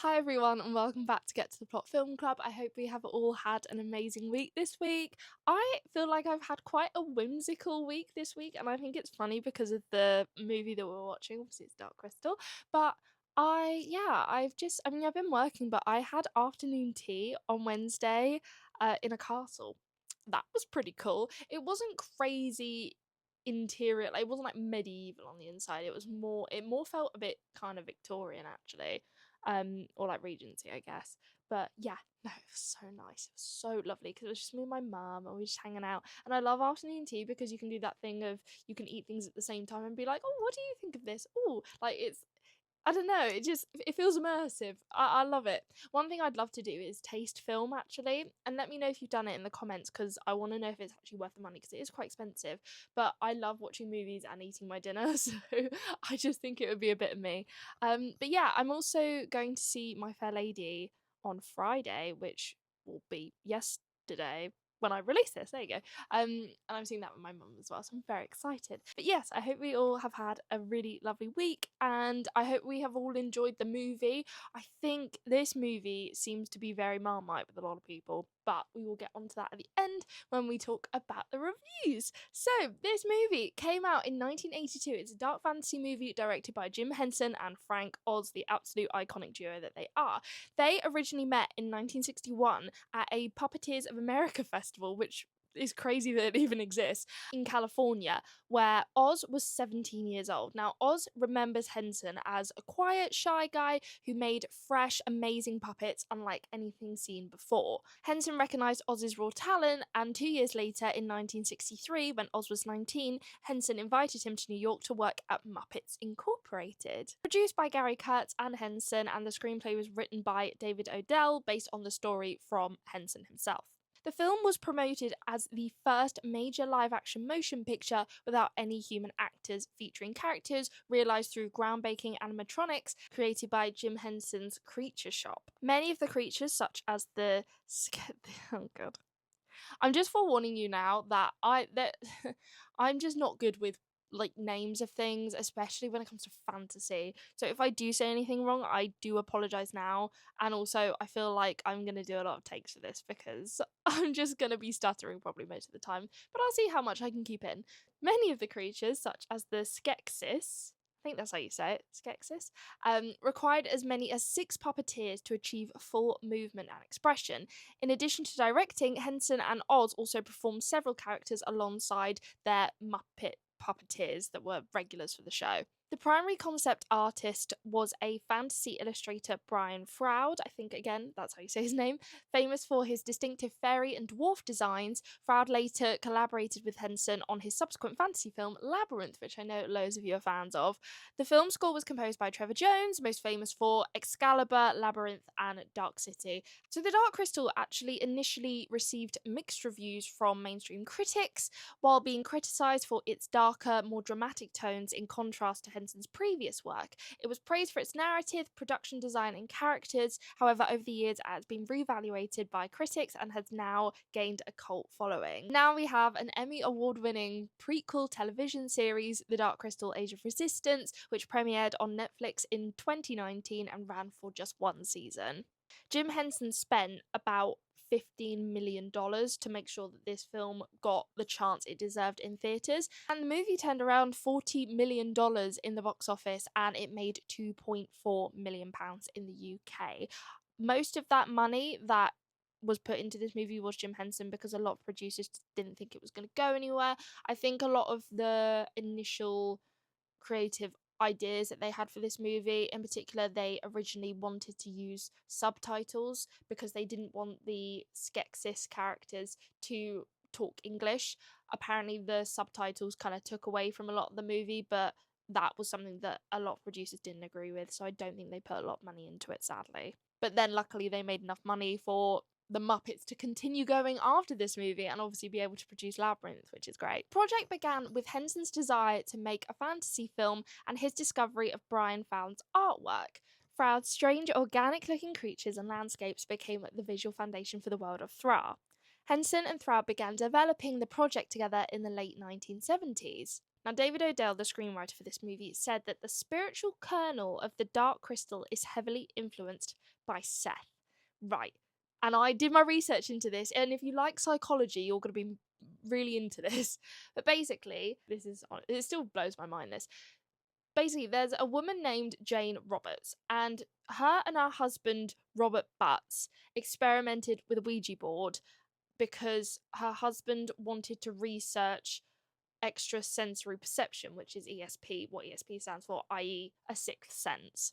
Hi everyone and welcome back to Get to the Plot Film Club. I hope we have all had an amazing week this week. I feel like I've had quite a whimsical week this week, and I think it's funny because of the movie that we're watching. Obviously it's Dark Crystal, but I've been working, but I had afternoon tea on Wednesday in a castle. That was pretty cool. It wasn't crazy interior, like it wasn't like medieval on the inside. It more felt a bit kind of Victorian actually, or like Regency, I guess. But yeah, no, it was so nice. It was so lovely because it was just me and my mum, and we were just hanging out. And I love afternoon tea because you can do that thing of you can eat things at the same time and be like, oh, what do you think of this? Oh, like I don't know, it feels immersive. I love it. One thing I'd love to do is taste film actually, and let me know if you've done it in the comments because I want to know if it's actually worth the money because it is quite expensive. But I love watching movies and eating my dinner, so I just think it would be a bit of me. But yeah, I'm also going to see My Fair Lady on Friday, which will be yesterday when I release this. There you go. And I'm seeing that with my mum as well, so I'm very excited. But yes, I hope we all have had a really lovely week, and I hope we have all enjoyed the movie. I think this movie seems to be very Marmite with a lot of people, but we will get onto that at the end when we talk about the reviews. So, this movie came out in 1982. It's a dark fantasy movie directed by Jim Henson and Frank Oz, the absolute iconic duo that they are. They originally met in 1961 at a Puppeteers of America festival, which is crazy that it even exists, in California, where Oz was 17 years old. Now, Oz remembers Henson as a quiet, shy guy who made fresh, amazing puppets unlike anything seen before. Henson recognised Oz's raw talent, and 2 years later, in 1963, when Oz was 19, Henson invited him to New York to work at Muppets Incorporated. Produced by Gary Kurtz and Henson, and the screenplay was written by David Odell, based on the story from Henson himself. The film was promoted as the first major live action motion picture without any human actors, featuring characters realised through groundbreaking animatronics created by Jim Henson's Creature Shop. Many of the creatures, such as the oh god, I'm just forewarning you now that I'm just not good with like names of things, especially when it comes to fantasy. So if I do say anything wrong, I do apologize now. And also, I feel like I'm gonna do a lot of takes for this because I'm just gonna be stuttering probably most of the time. But I'll see how much I can keep in. Many of the creatures, such as the Skeksis, I think that's how you say it, Skeksis, required as many as 6 puppeteers to achieve full movement and expression. In addition to directing, Henson and Oz also performed several characters alongside their Muppet puppeteers that were regulars for the show. The primary concept artist was a fantasy illustrator, Brian Froud. I think, again, that's how you say his name. Famous for his distinctive fairy and dwarf designs, Froud later collaborated with Henson on his subsequent fantasy film, Labyrinth, which I know loads of you are fans of. The film score was composed by Trevor Jones, most famous for Excalibur, Labyrinth, and Dark City. So, The Dark Crystal actually initially received mixed reviews from mainstream critics, while being criticised for its darker, more dramatic tones in contrast to Henson's previous work. It was praised for its narrative, production design, and characters. However, over the years, it has been reevaluated by critics and has now gained a cult following. Now we have an Emmy award-winning prequel television series, The Dark Crystal: Age of Resistance, which premiered on Netflix in 2019 and ran for just 1 season. Jim Henson spent about $15 million to make sure that this film got the chance it deserved in theatres, and the movie turned around $40 million in the box office, and it made £2.4 million in the UK. Most of that money that was put into this movie was Jim Henson, because a lot of producers didn't think it was going to go anywhere. I think a lot of the initial creative ideas that they had for this movie, in particular, they originally wanted to use subtitles because they didn't want the Skeksis characters to talk English. Apparently the subtitles kind of took away from a lot of the movie, but that was something that a lot of producers didn't agree with, so I don't think they put a lot of money into it, sadly. But then luckily they made enough money for the Muppets to continue going after this movie and obviously be able to produce Labyrinth, which is great. The project began with Henson's desire to make a fantasy film and his discovery of Brian Froud's artwork. Froud's strange, organic-looking creatures and landscapes became the visual foundation for the world of Thra. Henson and Froud began developing the project together in the late 1970s. Now, David Odell, the screenwriter for this movie, said that the spiritual kernel of the Dark Crystal is heavily influenced by Seth. Right. And I did my research into this, and if you like psychology, you're going to be really into this. But basically, it still blows my mind, this. Basically, there's a woman named Jane Roberts, and her husband, Robert Butts, experimented with a Ouija board because her husband wanted to research extrasensory perception, which is ESP, what ESP stands for, i.e., a sixth sense.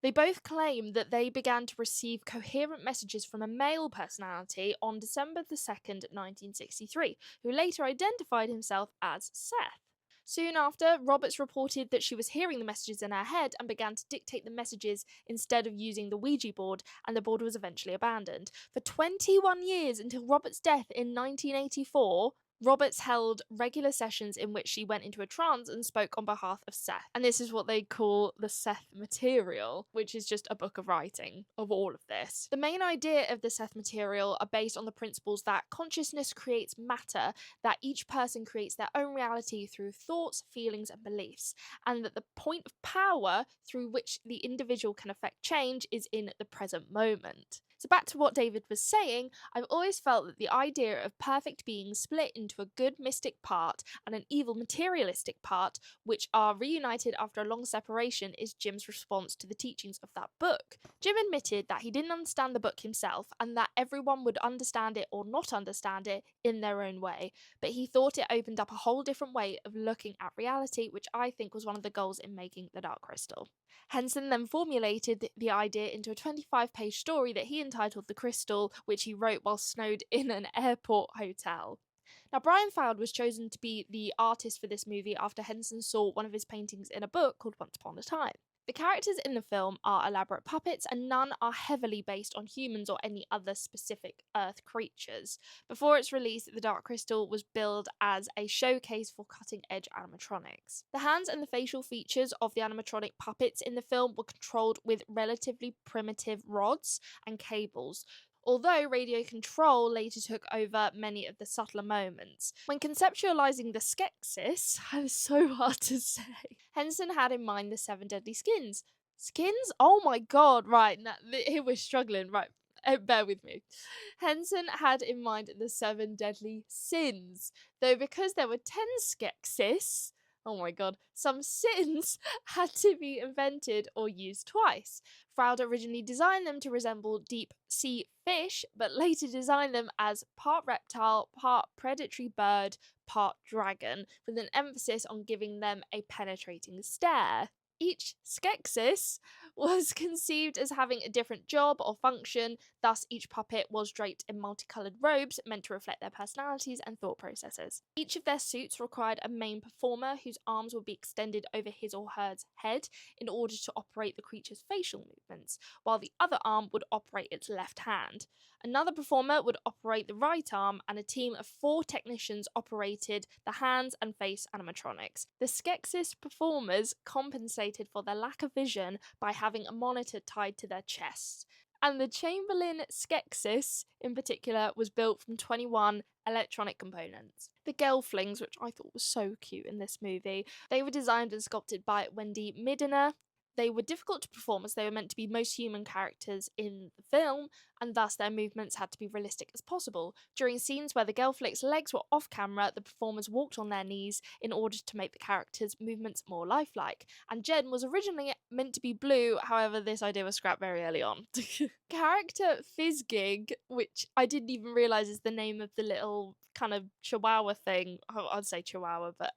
They both claim that they began to receive coherent messages from a male personality on December the 2nd, 1963, who later identified himself as Seth. Soon after, Roberts reported that she was hearing the messages in her head and began to dictate the messages instead of using the Ouija board, and the board was eventually abandoned. For 21 years until Roberts' death in 1984, Roberts held regular sessions in which she went into a trance and spoke on behalf of Seth. And this is what they call the Seth material, which is just a book of writing of all of this. The main idea of the Seth material are based on the principles that consciousness creates matter, that each person creates their own reality through thoughts, feelings, and beliefs, and that the point of power through which the individual can affect change is in the present moment. So back to what David was saying, I've always felt that the idea of perfect beings split into a good mystic part and an evil materialistic part, which are reunited after a long separation, is Jim's response to the teachings of that book. Jim admitted that he didn't understand the book himself and that everyone would understand it or not understand it in their own way, but he thought it opened up a whole different way of looking at reality, which I think was one of the goals in making The Dark Crystal. Henson then formulated the idea into a 25-page story that he entitled The Crystal, which he wrote while snowed in an airport hotel. Now, Brian Froud was chosen to be the artist for this movie after Henson saw one of his paintings in a book called Once Upon a Time. The characters in the film are elaborate puppets, and none are heavily based on humans or any other specific Earth creatures. Before its release, The Dark Crystal was billed as a showcase for cutting-edge animatronics. The hands and the facial features of the animatronic puppets in the film were controlled with relatively primitive rods and cables, although radio control later took over many of the subtler moments. When conceptualizing the Skeksis, that is so hard to say, Henson had in mind the 7 deadly skins. Skins? Oh my god, right, now, here we're struggling, right. Bear with me. Henson had in mind the 7 deadly sins, though because there were 10 Skeksis, oh my god, some sins had to be invented or used twice. Froud originally designed them to resemble deep sea fish, but later designed them as part reptile, part predatory bird, part dragon, with an emphasis on giving them a penetrating stare. Each Skeksis was conceived as having a different job or function, thus each puppet was draped in multicoloured robes meant to reflect their personalities and thought processes. Each of their suits required a main performer whose arms would be extended over his or her head in order to operate the creature's facial movements, while the other arm would operate its left hand. Another performer would operate the right arm, and a team of 4 technicians operated the hands and face animatronics. The Skeksis performers compensated for their lack of vision by having a monitor tied to their chests. And the Chamberlain Skeksis, in particular, was built from 21 electronic components. The Gelflings, which I thought was so cute in this movie, they were designed and sculpted by Wendy Midiner. They were difficult to perform as they were meant to be most human characters in the film, and thus their movements had to be realistic as possible. During scenes where the Gelflicks' legs were off camera, the performers walked on their knees in order to make the characters' movements more lifelike. And Jen was originally meant to be blue, however this idea was scrapped very early on. Character Fizzgig, which I didn't even realise is the name of the little kind of chihuahua thing. I'd say chihuahua, but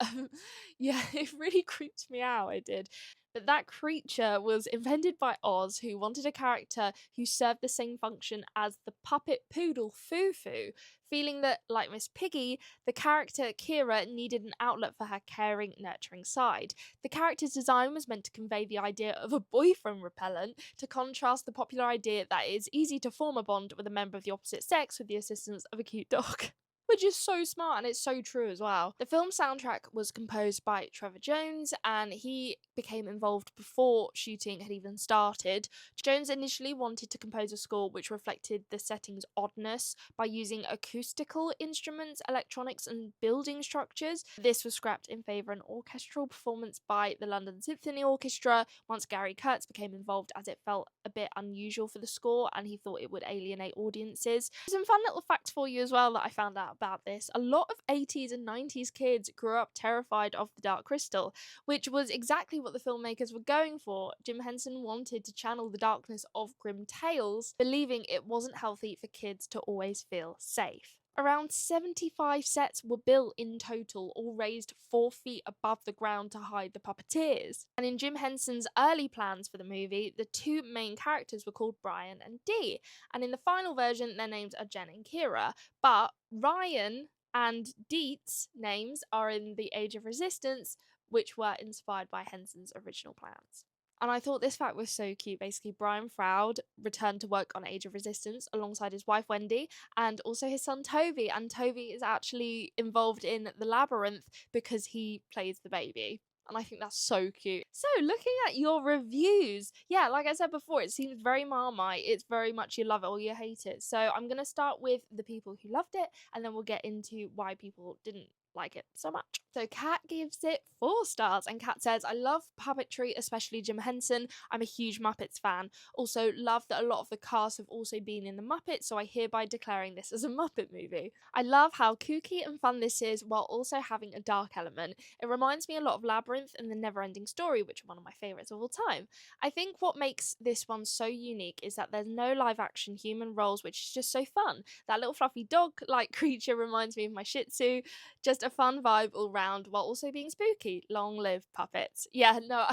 yeah, it really creeped me out, it did. But that creature was invented by Oz, who wanted a character who served the same function as the puppet poodle Fufu, feeling that, like Miss Piggy, the character Kira needed an outlet for her caring, nurturing side. The character's design was meant to convey the idea of a boyfriend repellent, to contrast the popular idea that it is easy to form a bond with a member of the opposite sex with the assistance of a cute dog. which is so smart and it's so true as well. The film soundtrack was composed by Trevor Jones, and he became involved before shooting had even started. Jones initially wanted to compose a score which reflected the setting's oddness by using acoustical instruments, electronics, and building structures. This was scrapped in favour of an orchestral performance by the London Symphony Orchestra once Gary Kurtz became involved, as it felt a bit unusual for the score and he thought it would alienate audiences. Some fun little facts for you as well that I found out about this. A lot of 80s and 90s kids grew up terrified of The Dark Crystal, which was exactly what the filmmakers were going for. Jim Henson wanted to channel the darkness of grim tales, believing it wasn't healthy for kids to always feel safe. Around 75 sets were built in total, all raised 4 feet above the ground to hide the puppeteers. And in Jim Henson's early plans for the movie, the two main characters were called Brian and Dee, and in the final version, their names are Jen and Kira. But Ryan and Deet's names are in The Age of Resistance, which were inspired by Henson's original plans. And I thought this fact was so cute. Basically, Brian Froud returned to work on Age of Resistance alongside his wife Wendy and also his son Toby. And Toby is actually involved in The Labyrinth because he plays the baby. And I think that's so cute. So, looking at your reviews, yeah, like I said before, it seems very Marmite. It's very much you love it or you hate it. So, I'm going to start with the people who loved it, and then we'll get into why people didn't like it so much. So Kat gives it 4 stars, and Kat says, I love puppetry, especially Jim Henson. I'm a huge Muppets fan. Also love that a lot of the cast have also been in the Muppets, so I hereby declaring this as a Muppet movie. I love how kooky and fun this is while also having a dark element. It reminds me a lot of Labyrinth and The Neverending Story, which are one of my favourites of all time. I think what makes this one so unique is that there's no live action human roles, which is just so fun. That little fluffy dog-like creature reminds me of my Shih Tzu. Just a fun vibe all round while also being spooky. Long live puppets. Yeah, no,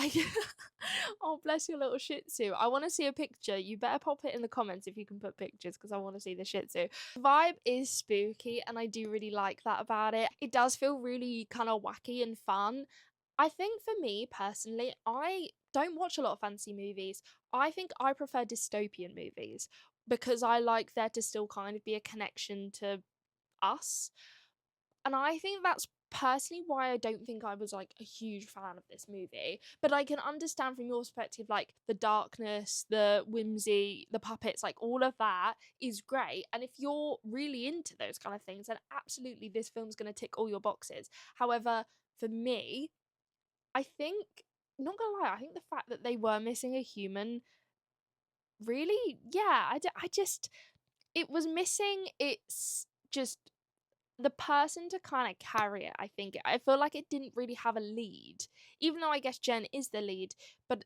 oh, bless your little Shih Tzu. I want to see a picture. You better pop it in the comments if you can put pictures because I want to see the Shih Tzu. The vibe is spooky and I do really like that about it. It does feel really kind of wacky and fun. I think for me personally, I don't watch a lot of fantasy movies. I think I prefer dystopian movies because I like there to still kind of be a connection to us. And I think that's personally why I don't think I was like a huge fan of this movie. But I can understand from your perspective, like the darkness, the whimsy, the puppets, like all of that is great. And if you're really into those kind of things, then absolutely this film's going to tick all your boxes. However, for me, I think, not gonna lie, I think the fact that they were missing a human really, yeah, I just, it was missing. It's just the person to kind of carry it. I feel like it didn't really have a lead, even though I guess Jen is the lead. But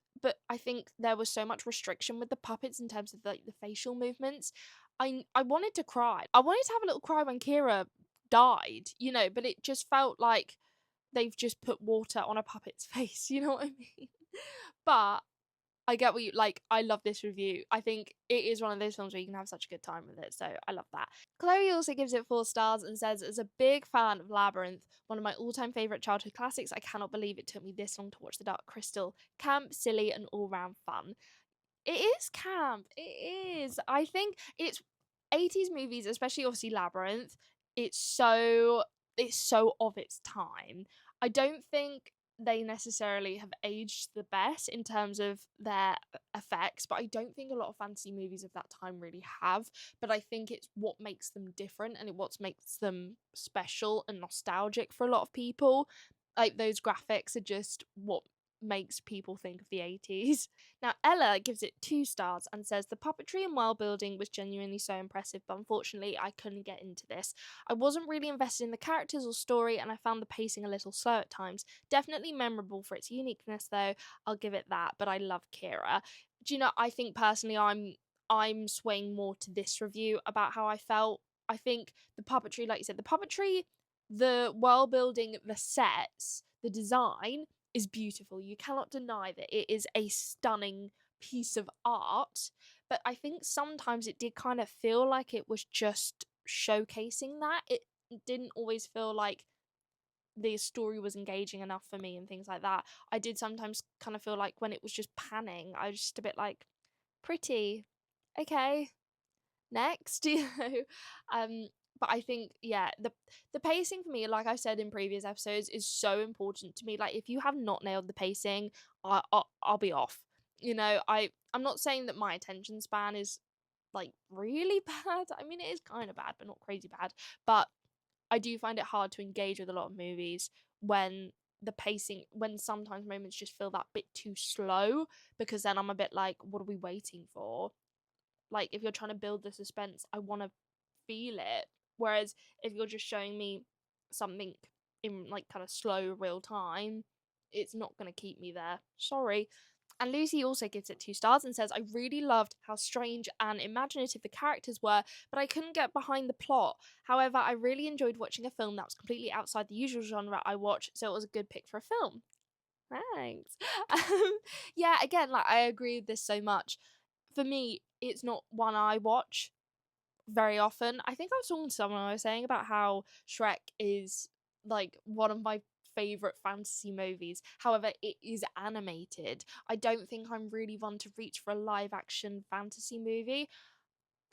I think there was so much restriction with the puppets in terms of like the facial movements. I wanted to cry. I wanted to have a little cry when Kira died, you know. But it just felt like they've just put water on a puppet's face. You know what I mean? But I get what you like. I love this review. I think it is one of those films where you can have such a good time with it. So I love that. Chloe also gives it 4 stars and says, as a big fan of Labyrinth, one of my all-time favourite childhood classics, I cannot believe it took me this long to watch The Dark Crystal. Camp, silly, and all-round fun. It is camp. It is. I think it's 80s movies, especially obviously Labyrinth. It's so of its time. I don't think they necessarily have aged the best in terms of their effects, but I don't think a lot of fantasy movies of that time really have. But I think it's what makes them different and what makes them special and nostalgic for a lot of people. Like those graphics are just what makes people think of the 80s. Now, Ella gives it 2 stars and says the puppetry and world building was genuinely so impressive, but unfortunately, I couldn't get into this. I wasn't really invested in the characters or story, and I found the pacing a little slow at times. Definitely memorable for its uniqueness, though. I'll give it that, but I love Kira. Do you know, I think personally, I'm swaying more to this review about how I felt. I think the puppetry, like you said, the world building, the sets, the design is beautiful. You cannot deny that it is a stunning piece of art. But I think sometimes it did kind of feel like it was just showcasing that. It didn't always feel like the story was engaging enough for me and things like that. I did sometimes kind of feel like when it was just panning, I was just a bit like, pretty. Okay. Next, you know. But I think, yeah, the pacing for me, like I said in previous episodes, is so important to me. Like, if you have not nailed the pacing, I'll be off. You know, I'm not saying that my attention span is like really bad. I mean, it is kind of bad, but not crazy bad. But I do find it hard to engage with a lot of movies when the pacing, when sometimes moments just feel that bit too slow, because then I'm a bit like, what are we waiting for? Like, if you're trying to build the suspense, I want to feel it. Whereas if you're just showing me something in like kind of slow real time, it's not going to keep me there. Sorry. And Lucy also gives it 2 stars and says, I really loved how strange and imaginative the characters were, but I couldn't get behind the plot. However, I really enjoyed watching a film that was completely outside the usual genre I watch, so it was a good pick for a film. Thanks. Yeah, again, like I agree with this so much. For me, it's not one I watch very often. I think I was talking to someone, I was saying about how Shrek is like one of my favorite fantasy movies. However, it is animated. I don't think I'm really one to reach for a live action fantasy movie.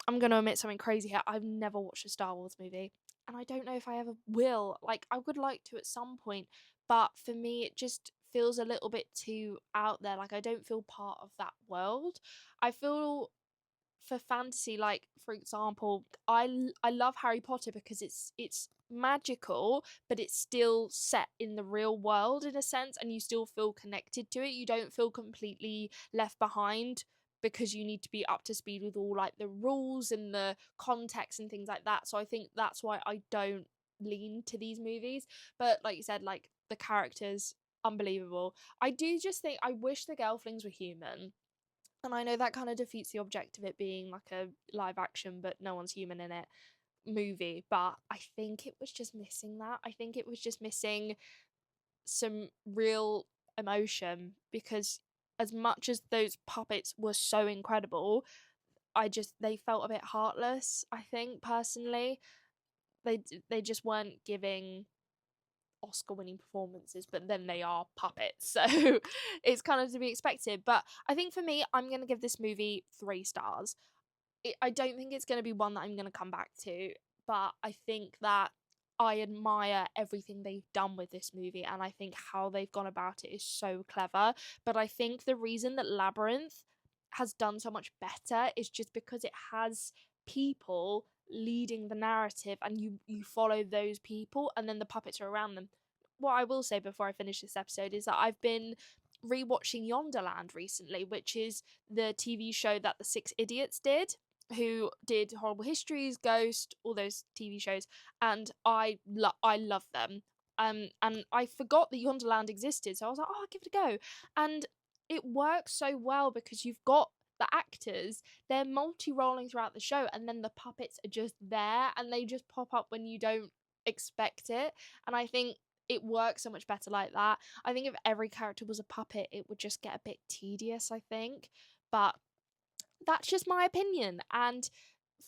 I'm going to admit something crazy here. I've never watched a Star Wars movie, and I don't know if I ever will. Like, I would like to at some point, but for me, it just feels a little bit too out there. Like, I don't feel part of that world. I feel for fantasy, like for example, I love Harry Potter because it's magical, but it's still set in the real world in a sense, and you still feel connected to it. You don't feel completely left behind because you need to be up to speed with all like the rules and the context and things like that. So I think that's why I don't lean to these movies. But like you said, like the characters, unbelievable. I do just think I wish the Gelflings were human, and I know that kind of defeats the object of it being like a live action, but no one's human in it movie. But I think it was just missing that. I think it was just missing some real emotion, because as much as those puppets were so incredible, they felt a bit heartless. I think personally, they just weren't giving Oscar winning performances, but then they are puppets, so it's kind of to be expected. But I think for me, I'm going to give this movie 3 stars. I don't think it's going to be one that I'm going to come back to, but I think that I admire everything they've done with this movie, and I think how they've gone about it is so clever. But I think the reason that Labyrinth has done so much better is just because it has people leading the narrative, and you follow those people, and then the puppets are around them. What I will say before I finish this episode is that I've been rewatching Yonderland recently, which is the TV show that the Six Idiots did, who did Horrible Histories, Ghost, all those TV shows, and I love them. And I forgot that Yonderland existed, so I was like, oh, I'll give it a go. And it works so well because you've got the actors, they're multi-rolling throughout the show, and then the puppets are just there and they just pop up when you don't expect it. And I think it works so much better like that. I think if every character was a puppet, it would just get a bit tedious, I think. But that's just my opinion, and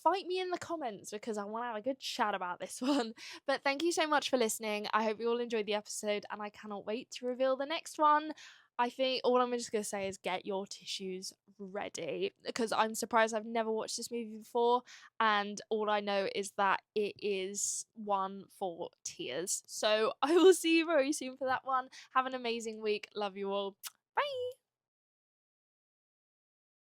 fight me in the comments because I want to have a good chat about this one. But thank you so much for listening. I hope you all enjoyed the episode, and I cannot wait to reveal the next one. I think all I'm just going to say is get your tissues ready, because I'm surprised I've never watched this movie before, and all I know is that it is one for tears. So I will see you very soon for that one. Have an amazing week. Love you all. Bye.